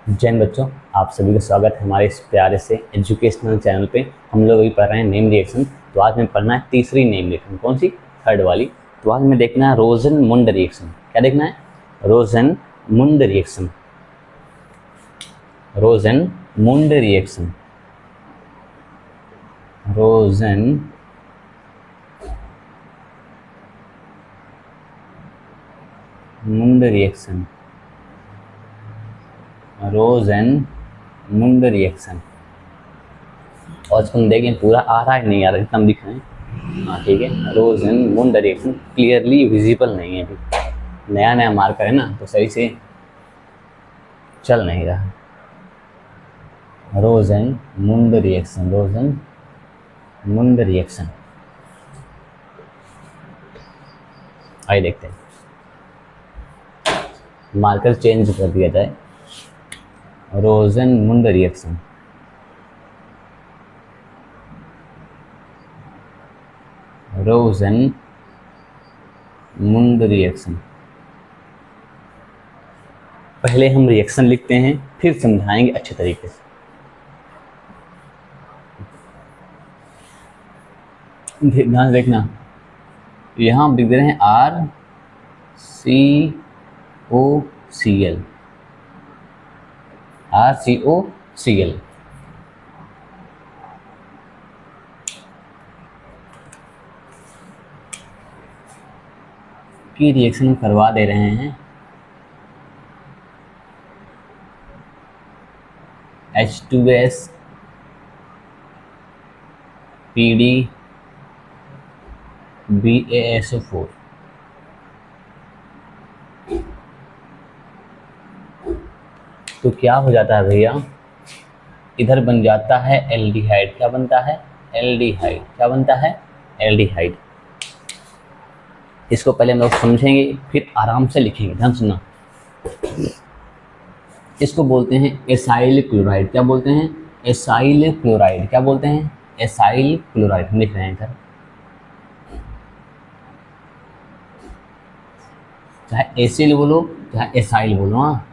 जैन बच्चों, आप सभी का स्वागत है हमारे इस प्यारे से एजुकेशनल चैनल पे। हम लोग अभी पढ़ रहे हैं नेम रिएक्शन। तो आज हमें पढ़ना है तीसरी नेम रिएक्शन। कौन सी? थर्ड वाली। तो आज हमें देखना है रोजन-मुंड रिएक्शन। क्या देखना है? रोजन-मुंड रिएक्शन। रोजन-मुंड रिएक्शन। रोजन-मुंड रिएक्शन। रोजन-मुंड रिएक्शन। और इसको हम देखें पूरा आ रहा है नहीं आ रहा, इतना हम दिख रहे हैं। हाँ ठीक है। रोजन-मुंड रिएक्शन क्लियरली विजिबल नहीं है अभी, नया नया मार्कर है ना, तो सही से चल नहीं रहा। रोजन-मुंड रिएक्शन। रोजन-मुंड रिएक्शन। आइए देखते हैं, मार्कर चेंज कर दिया जाए। रोजन-मुंड रिएक्शन। रोजन-मुंड रिएक्शन। पहले हम रिएक्शन लिखते हैं, फिर समझाएंगे अच्छे तरीके से। ध्यान से देखना, यहाँ लिख दे रहे हैं RCOCl। RCOCl की रिएक्शन करवा दे रहे हैं H2S PD BaSO4। तो क्या हो जाता है भैया, इधर बन जाता है एल्डिहाइड। क्या बनता है? एल्डिहाइड। क्या बनता है? एल्डिहाइड। इसको पहले हम लोग समझेंगे, फिर आराम से लिखेंगे। ध्यान सुनना, इसको बोलते हैं एसाइल क्लोराइड। क्या बोलते हैं? Acyl chloride. क्या बोलते हैं? Acyl chloride. हम लिख रहे हैं इधर, चाहे एसिल बोलो चाहे एसाइल बोलो। हाँ,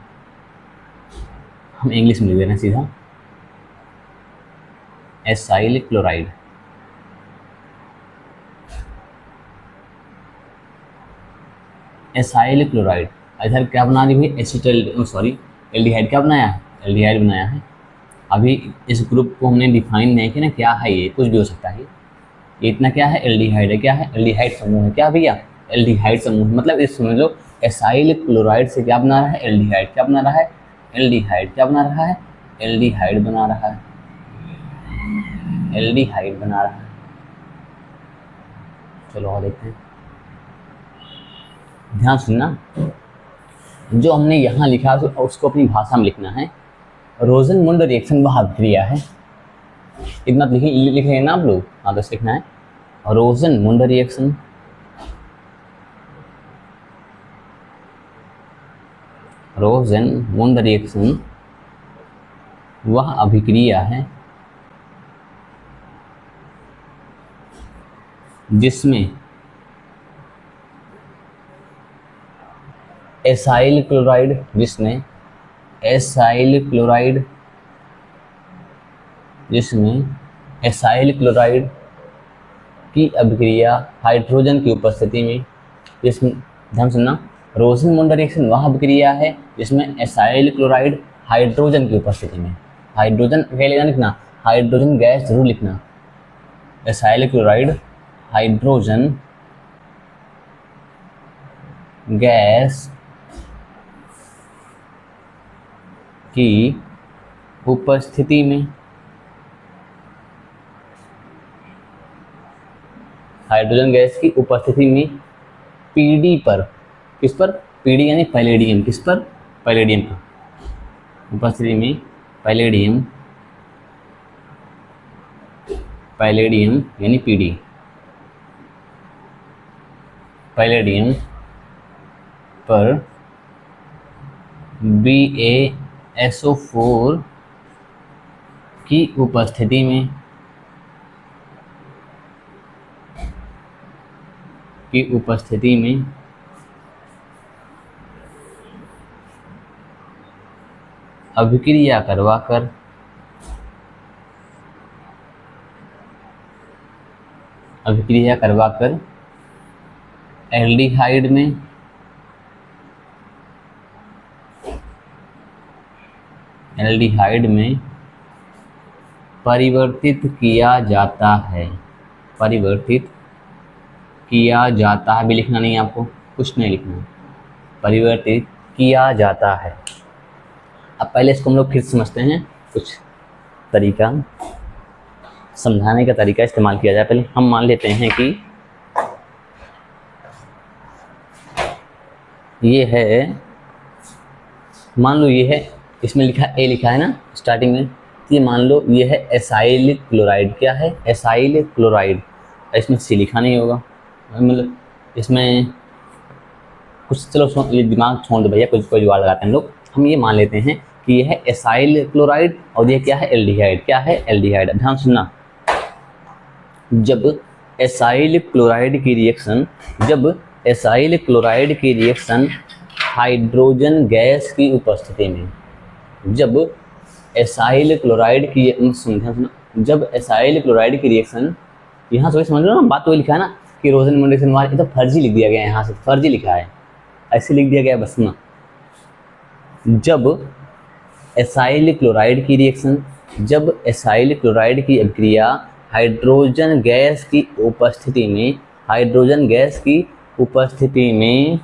हम इंग्लिश में लिख दे रहे हैं सीधा, एसाइल क्लोराइड। Acyl chloride. इधर क्या बना दी हुई? Acetal, sorry, aldehyde. क्या बनाया है? एल्डिहाइड बनाया है। अभी इस ग्रुप को हमने डिफाइन नहीं किया ना, क्या है ये, कुछ भी हो सकता है। ये इतना क्या है? एल्डिहाइड है। क्या है? एल्डिहाइड समूह है। क्या भैया? एल्डिहाइड समूह। मतलब इस समझ लो, एसाइल क्लोराइड से क्या बना रहा है? एल्डिहाइड। क्या बना रहा है? एल्डिहाइड। क्या बना रहा है? एल्डिहाइड बना रहा है। एल्डिहाइड बना रहा है। चलो और देखते हैं, ध्यान सुनना। जो हमने यहाँ लिखा है उसको अपनी भाषा में लिखना है। रोजन-मुंड रिएक्शन वह अभिक्रिया है। इतना लिख रहे हैं ना आप लोग? हाँ, बस लिखना है रोजन-मुंड रिएक्शन। रोजन-मुंड रिएक्शन वह अभिक्रिया है जिसमें एसाइल क्लोराइड, जिसमें एसाइल क्लोराइड, जिसमें एसाइल क्लोराइड की अभिक्रिया हाइड्रोजन की उपस्थिति में, जिसमें, ध्यान सुनना, रोजन-मुंड रिएक्शन वह अभिक्रिया है जिसमें एसाइल क्लोराइड हाइड्रोजन की उपस्थिति में, हाइड्रोजन क्या लिखना? हाइड्रोजन गैस जरूर लिखना। एसाइल क्लोराइड हाइड्रोजन गैस की उपस्थिति में, हाइड्रोजन गैस की उपस्थिति में पीडी पर, किस पर? पीडी यानी पैलेडियम। किस पर? पैलेडियम पर उपस्थिति में पैलेडियम, पैलेडियम यानी पीडी, पैलेडियम पर BaSO4 की उपस्थिति में, अभिक्रिया करवाकर एल्डिहाइड में परिवर्तित किया जाता है। परिवर्तित किया जाता है भी लिखना नहीं है आपको, कुछ नहीं लिखना, परिवर्तित किया जाता है। अब पहले इसको हम लोग फिर समझते हैं, कुछ तरीका समझाने का तरीका इस्तेमाल किया जाए। पहले हम मान लेते हैं कि ये है, मान लो ये है, इसमें लिखा ए लिखा है ना स्टार्टिंग में, ये मान लो ये है एसाइल क्लोराइड। क्या है? Acyl chloride. इसमें सी लिखा नहीं होगा, मतलब इसमें कुछ, चलो ये दिमाग छोड़ दो भैया, कुछ जुगाड़ लगाते हैं हम लोग। हम ये मान लेते हैं कि ये है एसाइल क्लोराइड और ये क्या है? एल्डिहाइड। क्या है? एल्डिहाइड। ध्यान सुनना, जब एसाइल क्लोराइड की रिएक्शन हाइड्रोजन गैस की उपस्थिति में, जब एसाइल क्लोराइड की रिएक्शन, यहाँ से समझ लो ना, बात तो वही लिखा है ना कि रोजन मोडिफिकेशन वाला, ये तो फर्जी लिख दिया गया है, यहाँ से फर्जी लिखा है, ऐसे लिख दिया गया है बस ना। जब एसाइल क्लोराइड की अभिक्रिया हाइड्रोजन गैस की उपस्थिति में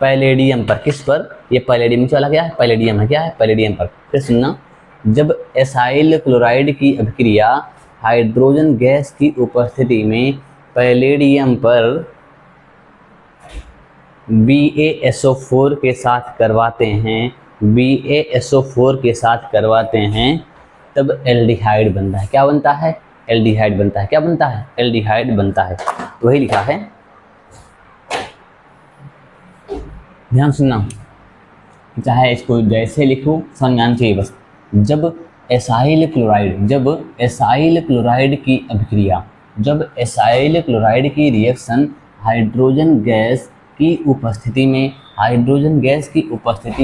पैलेडियम पर, किस पर? ये पैलेडियम चला गया है, पैलेडियम है। क्या है? पैलेडियम पर। फिर सुनना, जब एसाइल क्लोराइड की अभिक्रिया हाइड्रोजन गैस की उपस्थिति में पैलेडियम पर BaSO4 के साथ करवाते हैं, तब एल्डिहाइड बनता है। क्या बनता है? एल्डिहाइड बनता है। क्या बनता है? एल्डिहाइड बनता है। वही लिखा है, ध्यान सुनना, चाहे इसको जैसे लिखो समझ में आना चाहिए बस। जब एसाइल क्लोराइड की रिएक्शन हाइड्रोजन गैस की उपस्थिति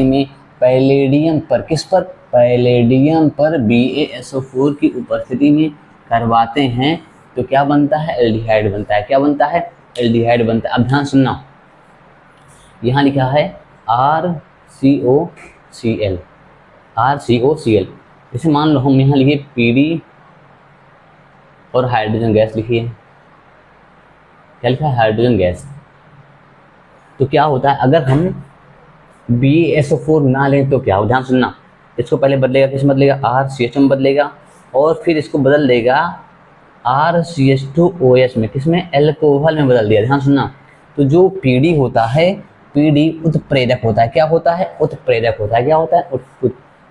में पैलेडियम पर, किस पर? पैलेडियम पर BaSO4 की उपस्थिति में करवाते हैं, तो क्या बनता है? एल्डिहाइड बनता है। क्या बनता है? एल्डिहाइड बनता है। अब ध्यान सुनना, यहाँ लिखा है RCOCl। जैसे मान लो हम यहाँ लिखिए PD और हाइड्रोजन गैस लिखिए। क्या लिखा है? Hydrogen gas. तो क्या होता है अगर हम BaSO4 ना लें तो क्या हो? ध्यान सुनना, इसको पहले बदलेगा, किस बदलेगा? RCH में बदलेगा, और फिर इसको बदल देगा RCH2OH में, किसमें? एल्कोहल में बदल दिया। ध्यान सुनना, तो जो PD होता है, PD उत्प्रेरक होता है। क्या होता है? उत्प्रेरक होता है। क्या होता है?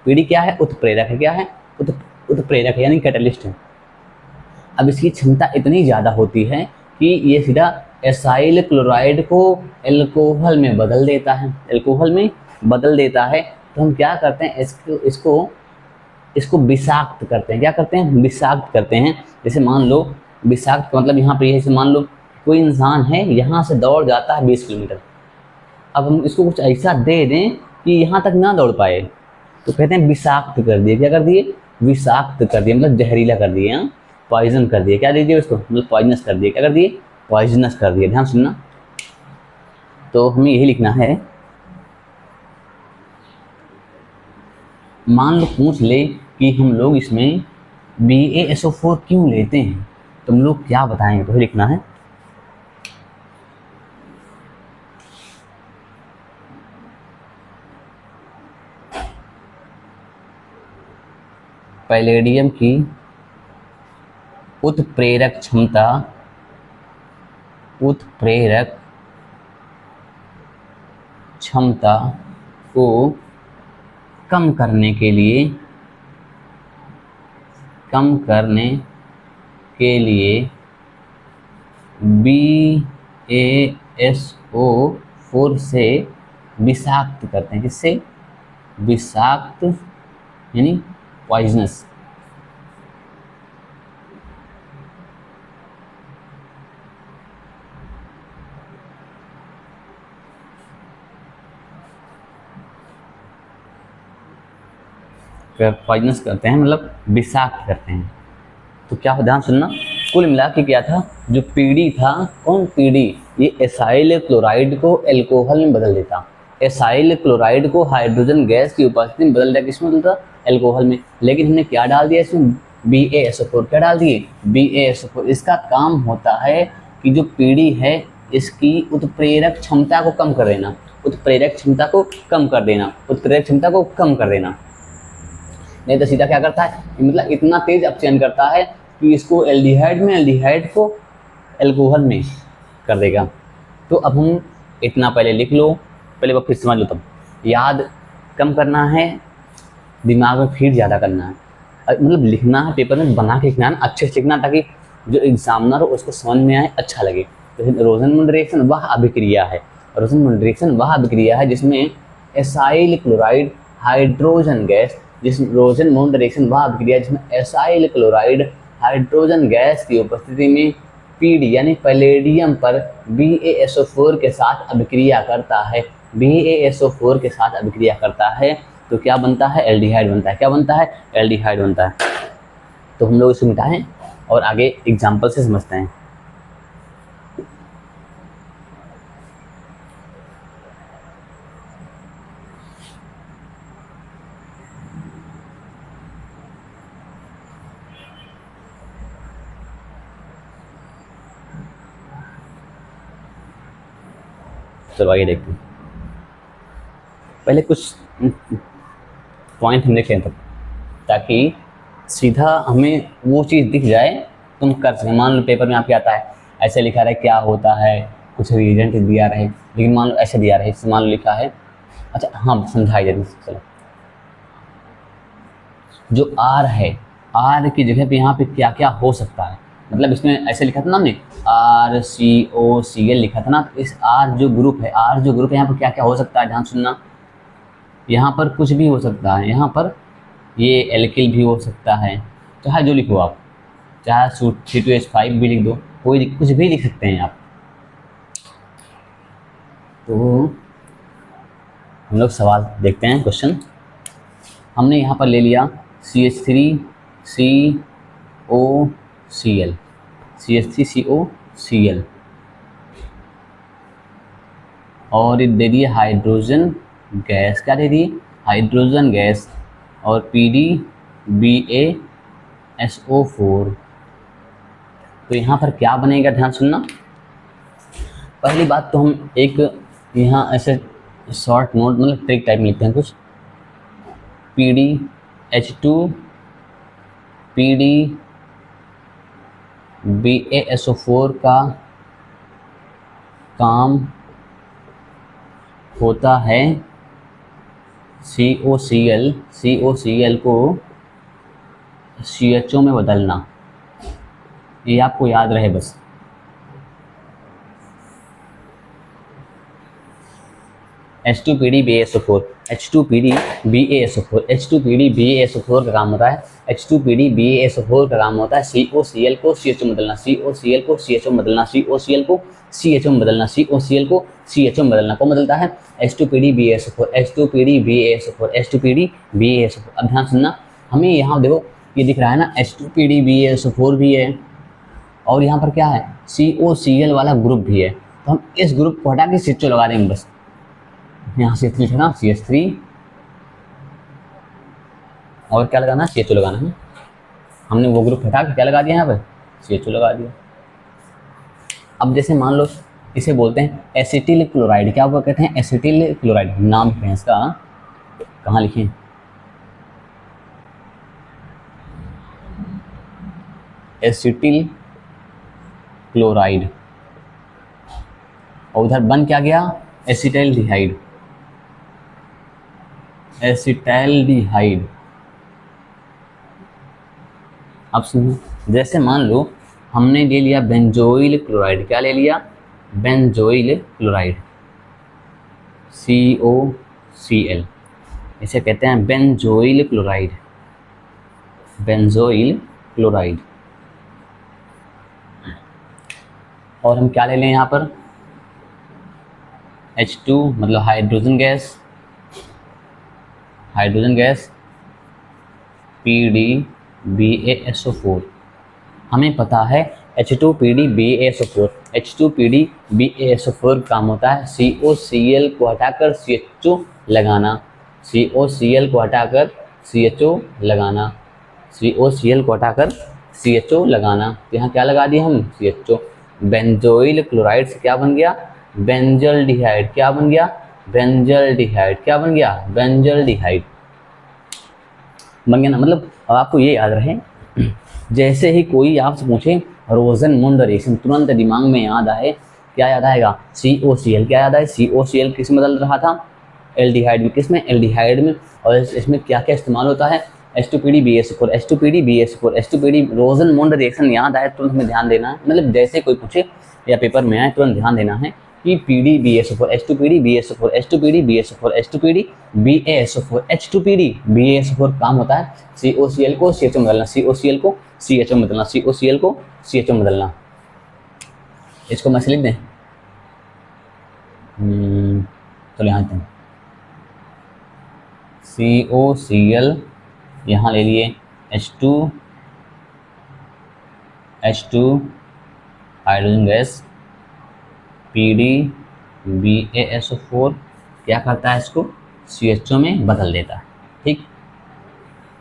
PD क्या है? उत्प्रेरक है। क्या है? उत्प्रेरक है, यानी कैटलिस्ट है। अब इसकी क्षमता इतनी ज़्यादा होती है कि ये सीधा एसाइल क्लोराइड को एल्कोहल में बदल देता है। तो हम क्या करते हैं? इसको विषाक्त करते हैं। क्या करते हैं? विषाक्त करते हैं। जैसे मान लो विषाक्त का मतलब यहाँ पे जैसे मान लो कोई इंसान है, यहाँ से दौड़ जाता है 20 किलोमीटर, अब हम इसको कुछ ऐसा दे दें कि यहाँ तक ना दौड़ पाए, तो कहते हैं विषाक्त कर दिए। क्या कर दिए? विषाक्त कर दिए, मतलब जहरीला कर दिए, पॉइजन कर दिए। क्या दे दिए उसको? मतलब पॉइजनस कर दिए। क्या कर दिए? पॉइजनस कर दिए। ध्यान सुनना, तो हमें यही लिखना है। मान लो पूछ ले कि हम लोग इसमें BaSO4 क्यों लेते हैं, तो हम लोग क्या बताएंगे, तो लिखना है पैलेडियम की उत्प्रेरक क्षमता को कम करने के लिए BaSO4 से विषाक्त करते हैं। किससे? विषाक्त यानी पॉइजनस। पॉइजनस करते हैं, मतलब विषाक्त करते हैं। तो क्या हो, ध्यान सुनना, कुल मिला के क्या था, जो पीडी था, कौन पीडी, ये एसाइल क्लोराइड को एल्कोहल में बदल देता। एसाइल क्लोराइड को हाइड्रोजन गैस की उपस्थिति में बदल दिया, किसमें बदलता, एल्कोहल में। लेकिन हमने क्या डाल दिया इसमें, BaSO4, क्या डाल दिए, BaSO4। इसका काम होता है कि जो पीडी है इसकी उत्प्रेरक क्षमता को कम कर देना, उत्प्रेरक क्षमता को कम कर देना, उत्प्रेरक क्षमता को कम कर देना। नहीं तो सीधा क्या करता है, मतलब इतना तेज अपचयन करता है कि इसको एल्डिहाइड में, एल्डिहाइड को एल्कोहल में कर देगा। तो अब हम इतना पहले लिख लो, पहले वो फिर समझ लो, तब याद कम करना है, दिमाग में फीड ज़्यादा करना है, मतलब लिखना है, पेपर में बना के लिखना है, अच्छे से लिखना, ताकि जो एग्जामिनर हो उसको समझ में आए, अच्छा लगे। तो रोजनमंड रिएक्शन वह अभिक्रिया है, रोजनमंड रिएक्शन वह अभिक्रिया है जिसमें एसाइल क्लोराइड हाइड्रोजन गैस, जिस रोजनमंड रिएक्शन वह अभिक्रिया जिसमें एसाइल क्लोराइड हाइड्रोजन गैस की उपस्थिति में पीडी यानी पैलेडियम पर BaSO4 के साथ अभिक्रिया करता है, BaSO4 के साथ अभिक्रिया करता है। तो क्या बनता है, एल्डिहाइड बनता है। क्या बनता है, एल्डिहाइड बनता है। तो हम लोग इसे मिटाएं और आगे एग्जाम्पल से समझते हैं। चलो आगे देखते हैं। पहले कुछ पॉइंट हम देखें तब, ताकि सीधा हमें वो चीज़ दिख जाए, तुम कर सकें। मान लो पेपर में आपके आता है, ऐसे लिखा रहे क्या होता है, कुछ रिएजेंट दिया रहे, लेकिन मान लो ऐसे दिया रहे, इससे मान लो लिखा है, अच्छा हाँ समझाई जाए। चलो, जो R है, R की जगह पे यहाँ पे क्या क्या हो सकता है, मतलब इसमें ऐसे लिखा था ना हमने, RCOCl लिखा था ना, तो इस R जो ग्रुप है, R जो ग्रुप है, यहाँ पर क्या क्या हो सकता है, ध्यान सुनना। यहाँ पर कुछ भी हो सकता है, यहाँ पर ये एल्किल भी हो सकता है, चाहे जो लिखो आप, चाहे C2H5 भी लिख दो, कोई कुछ भी लिख सकते हैं आप। तो हम लोग सवाल देखते हैं, क्वेश्चन हमने यहाँ पर ले लिया CH3COCl, CH3COCl, और ये दे दिए हाइड्रोजन गैस, क्या दे दिए, हाइड्रोजन गैस, और BaSO4। तो यहाँ पर क्या बनेगा, ध्यान सुनना। पहली बात तो हम एक यहाँ ऐसे शॉर्ट नोट, मतलब ट्रिक टाइप में लिखते हैं कुछ, PdH2 BaSO4 का काम होता है COCl को CHO में बदलना, ये आपको याद रहे बस। H2PD BaSO4, H2PD BaSO4 का काम होता है, H2PD BaSO4 का काम होता है COCl को CHO में बदलना, COCl को CHO में बदलना, COCl को CHO में बदलना, COCl को CHO में बदलना। कौन बदलता है, H2PD BaSO4, H2PD BaSO4, H2PD BaSO4। अब ध्यान सुनना, हमें यहाँ देखो ये दिख रहा है ना, H2PD BaSO4 भी है, और यहाँ पर क्या है, COCl वाला ग्रुप भी है। तो हम इस ग्रुप को हटा के CHO लगा देंगे बस, यहाँ CH3 लिखना, CH3, और क्या लगाना, CHO लगाना है। हमने वो ग्रुप हटा के क्या लगा दिया, यहाँ पर CHO लगा दिया। अब जैसे मान लो इसे बोलते हैं एसिटिल क्लोराइड, क्या वो कहते हैं, एसिटिल क्लोराइड, नाम है इसका, कहाँ लिखें, एसिटिल क्लोराइड, और उधर बन क्या गया, एसिटाइलडिहाइड, एसिटाइलडिहाइड। अब सुनो, जैसे मान लो हमने ले लिया बेंजोइल क्लोराइड, क्या ले लिया, बेंजोइल क्लोराइड COCl, इसे कहते हैं बेंजोइल क्लोराइड, बेंजोइल क्लोराइड। और हम क्या ले लें यहाँ पर, H2 मतलब hydrogen gas, hydrogen gas, H2PdBaSO4। हमें पता है H2PdBaSO4, H2PdBaSO4 काम होता है COCl को हटाकर CHO लगाना, COCl को हटाकर CHO लगाना, COCl को हटाकर CHO लगाना। तो यहाँ क्या लगा दिया हम, CHO। बेंजोइल क्लोराइड से क्या बन गया, बेंजल्डिहाइड। क्या बन गया, बेंजल्डिहाइड। क्या बन गया, बेंजल्डिहाइड बन गया ना। मतलब अब आपको ये याद रहे, जैसे ही कोई आपसे पूछे रोजनमुंड रिएक्शन, तुरंत दिमाग में याद आए, क्या याद आएगा, COCl। क्या याद आए, COCl किस में बदल रहा था, एल्डिहाइड में। किस में, एल्डिहाइड में। और इसमें क्या क्या इस्तेमाल होता है, H2PdBaSO4, H2PdBaSO4, H2PD। रोजनमुंड रिएक्शन याद आए तुरंत हमें ध्यान देना है, मतलब जैसे कोई पूछे या पेपर में आए तुरंत ध्यान देना है कि PdBaSO4, H2PdBaSO4, H2PdBaSO4, H2PdBaSO4, H2PdBaSO4 काम होता है COCl को CHO में बदलना, COCl को CHO में बदलना, COCl को CHO में बदलना। इसको मैं लिख दें, चलो यहाँ पे COCl यहाँ ले लिए, H2 हाइड्रोजन गैस, PdBaSO4 क्या करता है, इसको CHO में बदल देता है। ठीक,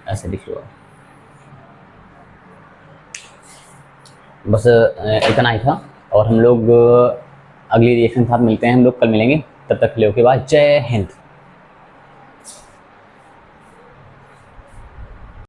ऐसे लिख लो। बस इतना ही था, और हम लोग अगली रिएक्शन के साथ मिलते हैं, हम लोग कल मिलेंगे। तब तक के लिए ओके बाय, जय हिंद।